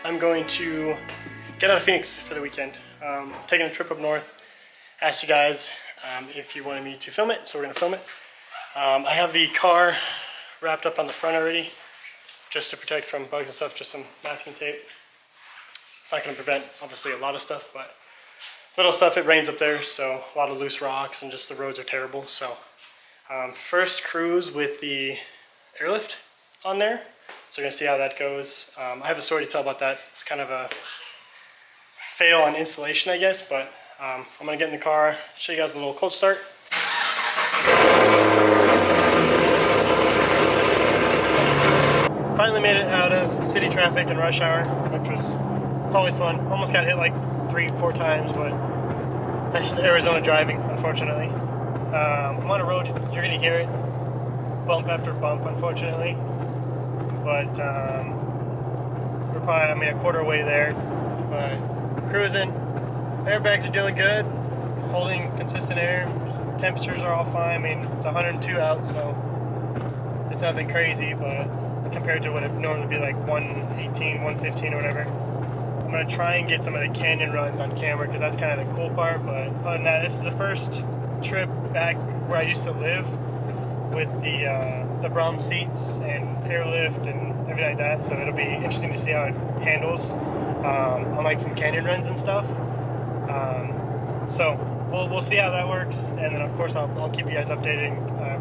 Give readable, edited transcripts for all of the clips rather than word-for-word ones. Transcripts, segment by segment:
I'm going to get out of Phoenix for the weekend. Taking a trip up north. Asked you guys if you wanted me to film it, so we're going to film it. I have the car wrapped up on the front already, just to protect from bugs and stuff, just some masking tape. It's not going to prevent, obviously, a lot of stuff, but little stuff. It rains up there, so a lot of loose rocks, and just the roads are terrible. So first cruise with the airlift on there, so we're going to see how that goes. I have a story to tell about that. It's kind of a fail on installation, I guess, but I'm going to get in the car, show you guys a little cold start. Finally made it out of city traffic and rush hour, which was always fun. Almost got hit like 3-4 times, but that's just Arizona driving, unfortunately. I'm on a road, you're going to hear it, bump after bump, unfortunately. But we're probably, a quarter way there. But cruising, airbags are doing good, holding consistent air, temperatures are all fine. It's 102 out, so it's nothing crazy, but compared to what it normally would be like 118, 115 or whatever. I'm going to try and get some of the canyon runs on camera because that's kind of the cool part, but other than that, this is the first trip back where I used to live with the Brum seats and airlift and everything like that, so it'll be interesting to see how it handles on like some canyon runs and stuff. So we'll see how that works, and then of course I'll keep you guys updated.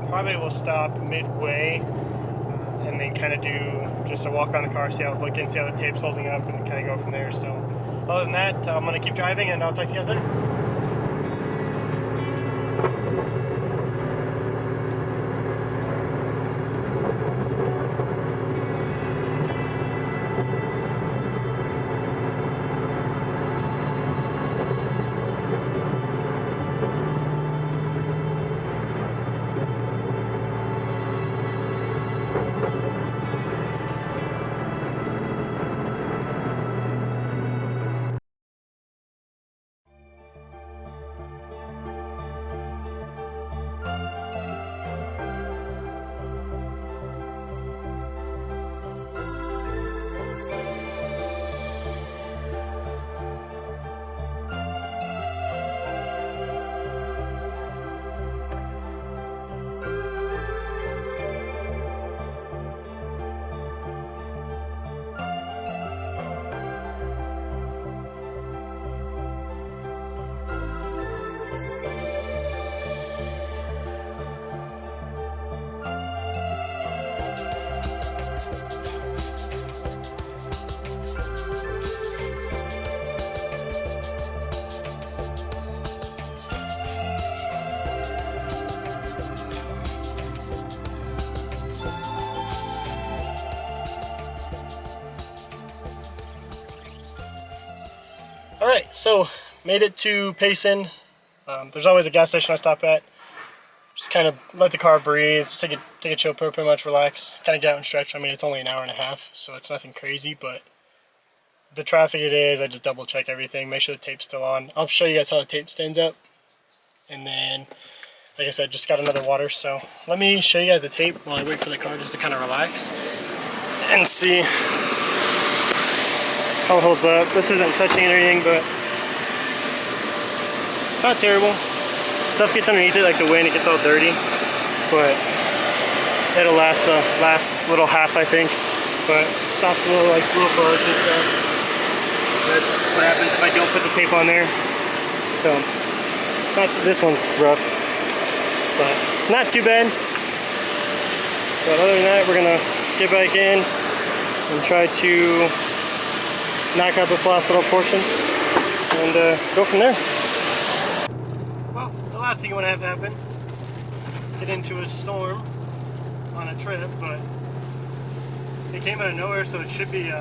Probably will stop midway and then kind of do just a walk around the car, see how it's looking, see how the tape's holding up, and kind of go from there. So other than that, I'm going to keep driving, and I'll talk to you guys later. Alright, so made it to Payson. There's always a gas station I stop at. Just kind of let the car breathe, take a chill pill, pretty much relax, kind of get out and stretch. It's only an hour and a half, so it's nothing crazy, but the traffic it is, I just double check everything, make sure the tape's still on. I'll show you guys how the tape stands up. And then, like I said, just got another water, so let me show you guys the tape while I wait for the car just to kind of relax and see how it holds up. This isn't touching anything, but it's not terrible. Stuff gets underneath it, like the wind, it gets all dirty, but it'll last the last little half, I think. But stops a little bugs and stuff. That's what happens if I don't put the tape on there. So this one's rough, but not too bad. But other than that, we're gonna get back in and try to knock out this last little portion and go from there. Well, the last thing you want to have happen is get into a storm on a trip, but it came out of nowhere, so it should be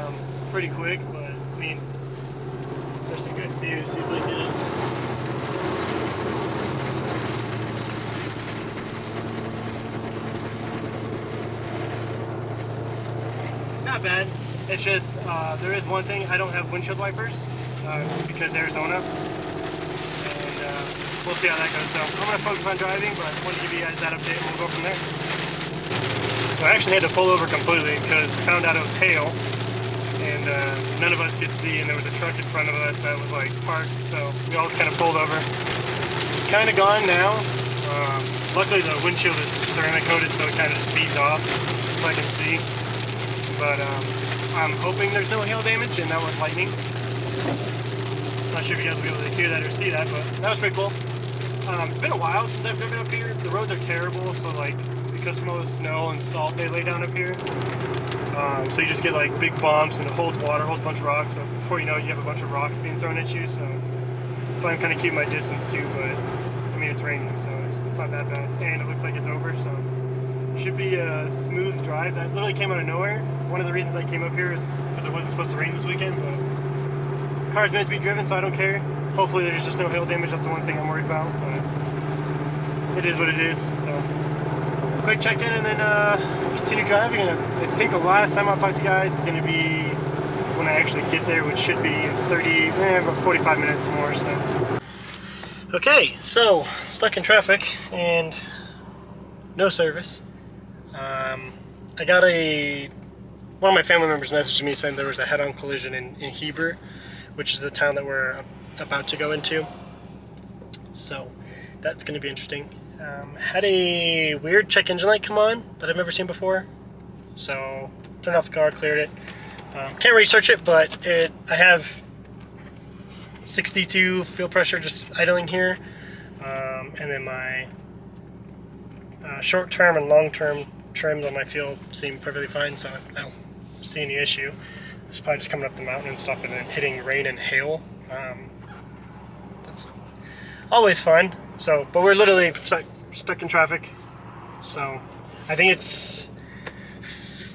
pretty quick. But there's some good views. See if I get it. Not bad. It's just, there is one thing, I don't have windshield wipers because Arizona, and we'll see how that goes. So I'm going to focus on driving, but I want to give you guys that update and we'll go from there. So I actually had to pull over completely because I found out it was hail. and none of us could see, and there was a truck in front of us that was like parked, so we all just kind of pulled over. It's kind of gone now. Luckily the windshield is ceramic coated, so it kind of just beads off so I can see. But I'm hoping there's no hail damage, and that was lightning. Not sure if you guys will be able to hear that or see that, but that was pretty cool. It's been a while since I've driven up here. The roads are terrible, so like because from all the snow and salt they lay down up here, so you just get like big bumps, and it holds water, holds a bunch of rocks. So before you know it, you have a bunch of rocks being thrown at you. So that's why I'm kind of keeping my distance too. But I mean, it's raining, so it's not that bad, and it looks like it's over. So should be a smooth drive. That literally came out of nowhere. One of the reasons I came up here is because it wasn't supposed to rain this weekend, but the car's meant to be driven, so I don't care. Hopefully there's just no hail damage. That's the one thing I'm worried about, but it is what it is. So quick check in and then continue driving. And I think the last time I'll talk to you guys is going to be when I actually get there, which should be about 45 minutes more. So okay, so stuck in traffic and no service. I got one of my family members messaged me saying there was a head-on collision in Heber, which is the town that we're about to go into. So that's going to be interesting. Had a weird check engine light come on that I've never seen before. So turned off the car, cleared it. Can't research it, but I have 62 fuel pressure just idling here, and then my short-term and long-term trims on my fuel seem perfectly fine, so I don't see any issue. It's probably just coming up the mountain and stuff and then hitting rain and hail. That's always fun. So, but we're literally stuck in traffic. So I think it's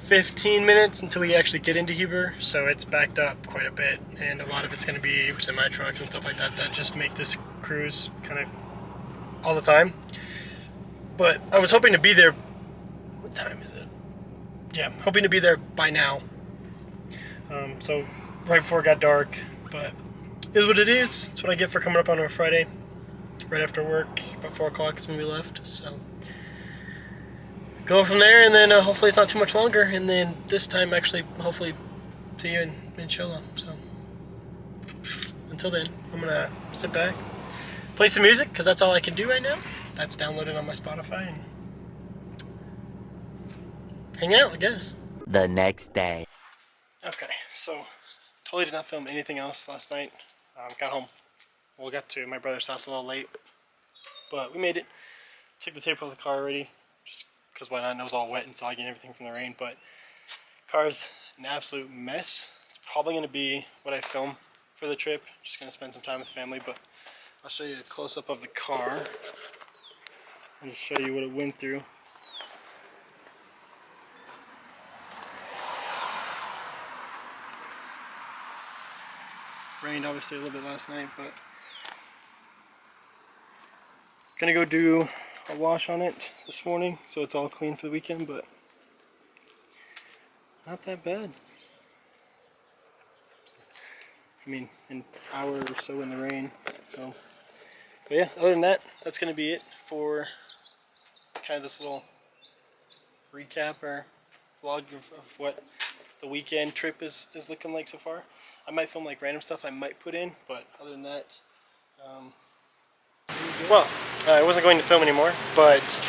15 minutes until we actually get into Heber, so it's backed up quite a bit, and a lot of it's going to be semi trucks and stuff like that that just make this cruise kind of all the time. But I was hoping to be there. What time is it? Yeah, hoping to be there by now. So right before it got dark, but it is what it is. It's what I get for coming up on a Friday, right after work. About 4 o'clock is when we left. So go from there, and then hopefully it's not too much longer. And then this time, actually, hopefully, see you in Shola. So until then, I'm gonna sit back, play some music, because that's all I can do right now. That's downloaded on my Spotify, and hang out, I guess. The next day. Okay, so totally did not film anything else last night. Got home. Well, got to my brother's house a little late, but we made it. Took the tape off the car already, just because why not? And it was all wet and soggy and everything from the rain, but car's an absolute mess. It's probably going to be what I film for the trip. Just going to spend some time with family, but I'll show you a close-up of the car and just show you what it went through. Rained obviously a little bit last night, but gonna go do a wash on it this morning so it's all clean for the weekend, but not that bad. I mean, an hour or so in the rain. So, but yeah, other than that, that's gonna be it for kind of this little recap or vlog of what the weekend trip is looking like so far. I might film like random stuff I might put in, but other than that, well, I wasn't going to film anymore, but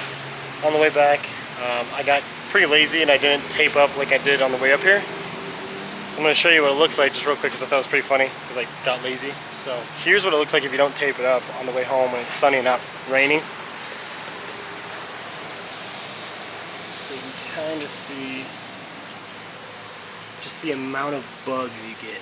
on the way back, I got pretty lazy and I didn't tape up like I did on the way up here. So I'm going to show you what it looks like just real quick, because I thought it was pretty funny, because I got lazy. So here's what it looks like if you don't tape it up on the way home when it's sunny and not raining. So you can kind of see just the amount of bugs you get.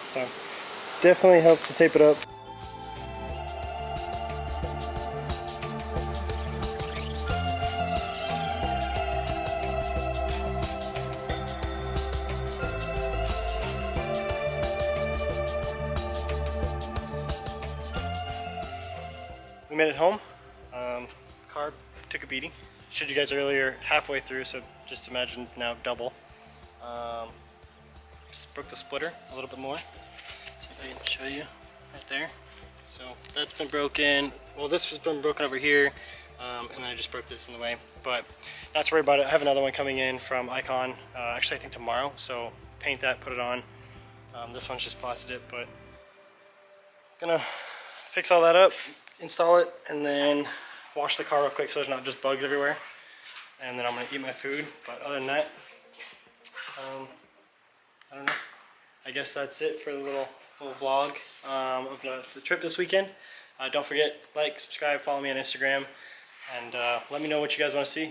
So definitely helps to tape it up. We made it home. Car took a beating. Showed you guys earlier halfway through, so just imagine now double. Just broke the splitter a little bit more. See if I can show you right there. So that's been broken. Well, this has been broken over here, and then I just broke this in the way. But not to worry about it. I have another one coming in from Icon, actually I think tomorrow. So paint that, put it on. This one's just plasted it, but gonna fix all that up, install it, and then wash the car real quick so there's not just bugs everywhere. And then I'm gonna eat my food. But other than that, I don't know. I guess that's it for the little vlog of the trip this weekend. Don't forget, like, subscribe, follow me on Instagram, and let me know what you guys want to see.